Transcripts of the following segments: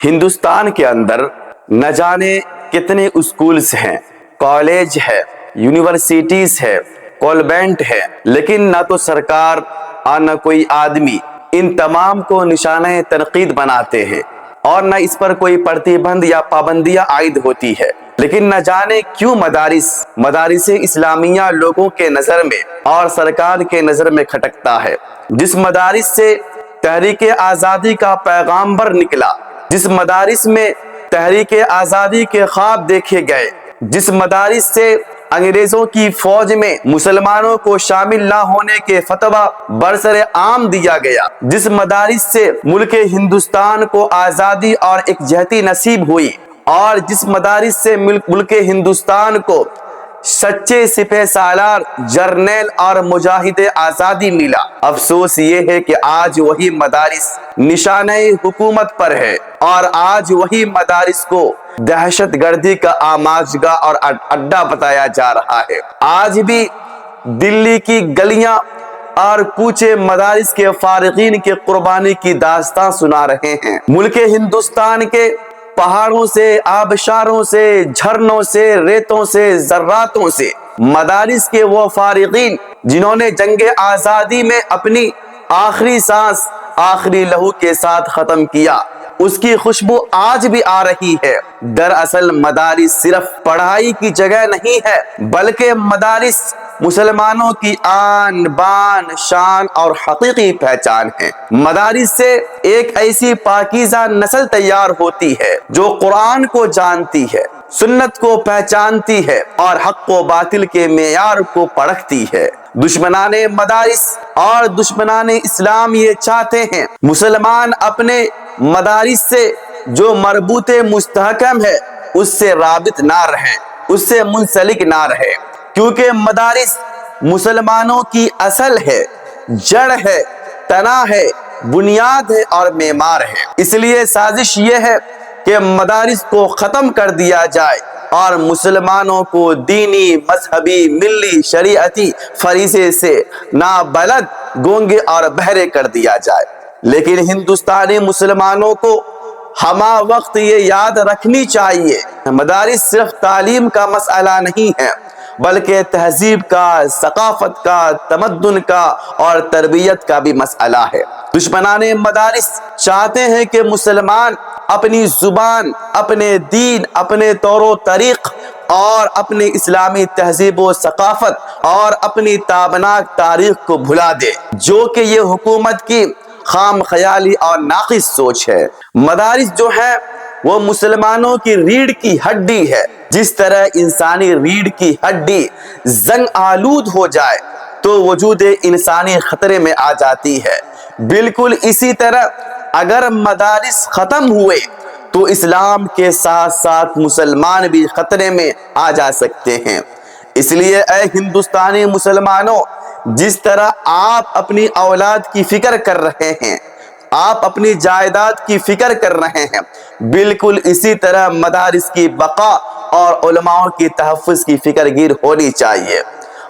ہندوستان کے اندر نہ جانے کتنے اسکولز ہیں، کالج ہے، یونیورسٹیز ہے، کانوینٹ ہے، لیکن نہ تو سرکار اور نہ کوئی آدمی ان تمام کو نشانہ تنقید بناتے ہیں اور نہ اس پر کوئی پرتیبند یا پابندیاں عائد ہوتی ہے۔ لیکن نہ جانے کیوں مدارس اسلامیہ لوگوں کے نظر میں اور سرکار کے نظر میں کھٹکتا ہے۔ جس مدارس سے تحریک آزادی کا پیغامبر نکلا، جس مدارس میں تحریک آزادی کے خواب دیکھے گئے، جس مدارس سے انگریزوں کی فوج میں مسلمانوں کو شامل نہ ہونے کے فتویٰ برسر عام دیا گیا، جس مدارس سے ملک ہندوستان کو آزادی اور یکجہتی نصیب ہوئی، اور جس مدارس سے ملک ہندوستان کو سچے سپہ سالار، جرنیل اور مجاہد آزادی ملا، افسوس یہ ہے کہ آج وہی مدارس نشانہ حکومت پر ہے اور آج وہی مدارس کو دہشت گردی کا آماجگاہ اور اڈا بتایا جا رہا ہے۔ آج بھی دلی کی گلیاں اور کوچے مدارس کے فارغین کے قربانی کی داستان سنا رہے ہیں۔ ملک ہندوستان کے پہاڑوں سے، آبشاروں سے، جھرنوں سے، ریتوں سے، ذراتوں سے مدارس کے وہ فارغین جنہوں نے جنگ آزادی میں اپنی آخری سانس آخری لہو کے ساتھ ختم کیا، اس کی خوشبو آج بھی آ رہی ہے۔ دراصل مدارس صرف پڑھائی کی جگہ نہیں ہے، بلکہ مدارس مسلمانوں کی آن بان شان اور حقیقی پہچان ہے۔ مدارس سے ایک ایسی پاکیزہ نسل تیار ہوتی ہے جو قرآن کو جانتی ہے، سنت کو پہچانتی ہے اور حق و باطل کے معیار کو پرکھتی ہے۔ دشمنان مدارس اور دشمنان اسلام یہ چاہتے ہیں مسلمان اپنے مدارس سے جو مربوط مستحکم ہے اس سے رابط نہ رہے، اس سے منسلک نہ رہے، کیونکہ مدارس مسلمانوں کی اصل ہے، جڑ ہے، تنا ہے، بنیاد ہے اور معمار ہے۔ اس لیے سازش یہ ہے کہ مدارس کو ختم کر دیا جائے اور مسلمانوں کو دینی، مذہبی، ملی، شریعتی فریضے سے نابلد، گونگے اور بہرے کر دیا جائے۔ لیکن ہندوستانی مسلمانوں کو ہمہ وقت یہ یاد رکھنی چاہیے، مدارس صرف تعلیم کا مسئلہ نہیں ہے، بلکہ تہذیب کا، ثقافت کا، تمدن کا اور تربیت کا بھی مسئلہ ہے۔ دشمنان مدارس چاہتے ہیں کہ مسلمان اپنی زبان، اپنے دین، اپنے طور و طریق اور اپنی اسلامی تہذیب و ثقافت اور اپنی تابناک تاریخ کو بھلا دے، جو کہ یہ حکومت کی خام خیالی اور ناقص سوچ ہے۔ مدارس جو ہے وہ مسلمانوں کی ریڑھ کی ہڈی ہے۔ جس طرح انسانی ریڑھ کی ہڈی زنگ آلود ہو جائے تو وجود انسانی خطرے میں آ جاتی ہے، بالکل اسی طرح اگر مدارس ختم ہوئے تو اسلام کے ساتھ ساتھ مسلمان بھی خطرے میں آ جا سکتے ہیں۔ اس لیے اے ہندوستانی مسلمانوں، جس طرح آپ اپنی اولاد کی فکر کر رہے ہیں، آپ اپنی جائیداد کی فکر کر رہے ہیں، بالکل اسی طرح مدارس کی بقا اور علماء کی تحفظ کی فکر گیر ہونی چاہیے۔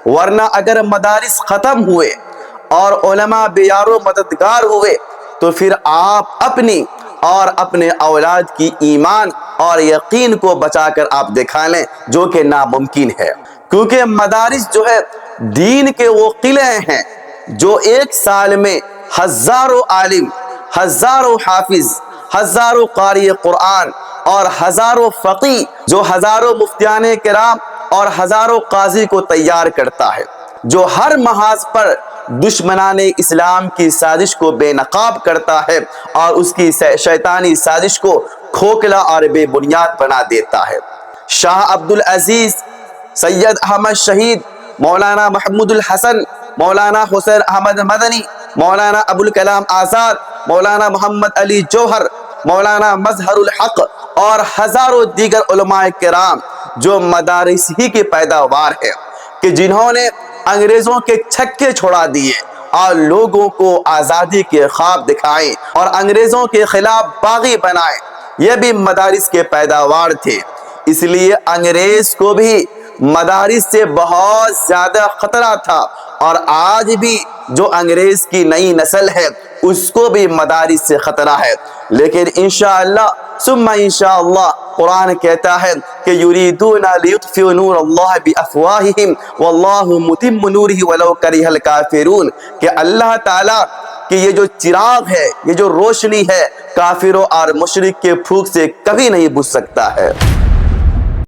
ورنہ اگر مدارس ختم ہوئے اور علماء بے یار و مددگار ہوئے تو پھر آپ اپنی اور اپنے اولاد کی ایمان اور یقین کو بچا کر آپ دکھا لیں، جو کہ ناممکن ہے، کیونکہ مدارس جو ہے دین کے وہ قلعے ہیں جو ایک سال میں ہزاروں عالم، ہزاروں حافظ، ہزاروں قاری قرآن اور ہزاروں فقیہ، جو ہزاروں مفتیان کرام اور ہزاروں قاضی کو تیار کرتا ہے، جو ہر محاذ پر دشمنان اسلام کی سازش کو بے نقاب کرتا ہے اور اس کی شیطانی سازش کو کھوکھلا اور بے بنیاد بنا دیتا ہے۔ شاہ عبدالعزیز، سید احمد شہید، مولانا محمود الحسن، مولانا حسین احمد مدنی، مولانا ابوالکلام آزاد، مولانا محمد علی جوہر، مولانا مظہر الحق اور ہزاروں دیگر علماء کرام جو مدارس ہی کی پیداوار ہے، کہ جنہوں نے انگریزوں کے چھکے چھوڑا دیے اور لوگوں کو آزادی کے خواب دکھائے اور انگریزوں کے خلاف باغی بنائے، یہ بھی مدارس کے پیداوار تھے۔ اس لیے انگریز کو بھی مدارس سے بہت زیادہ خطرہ تھا، اور آج بھی جو انگریز کی نئی نسل ہے اس کو بھی مدارس سے خطرہ ہے۔ لیکن انشاءاللہ ثم انشاءاللہ قرآن کہتا ہے کہ یریدون لیطفئوا نور اللہ بافواہہم واللہ متم نورہ ولو کرہ الکافرون، کہ اللہ تعالیٰ کہ یہ جو چراغ ہے، یہ جو روشنی ہے، کافروں اور مشرک کے پھونک سے کبھی نہیں بجھ سکتا ہے۔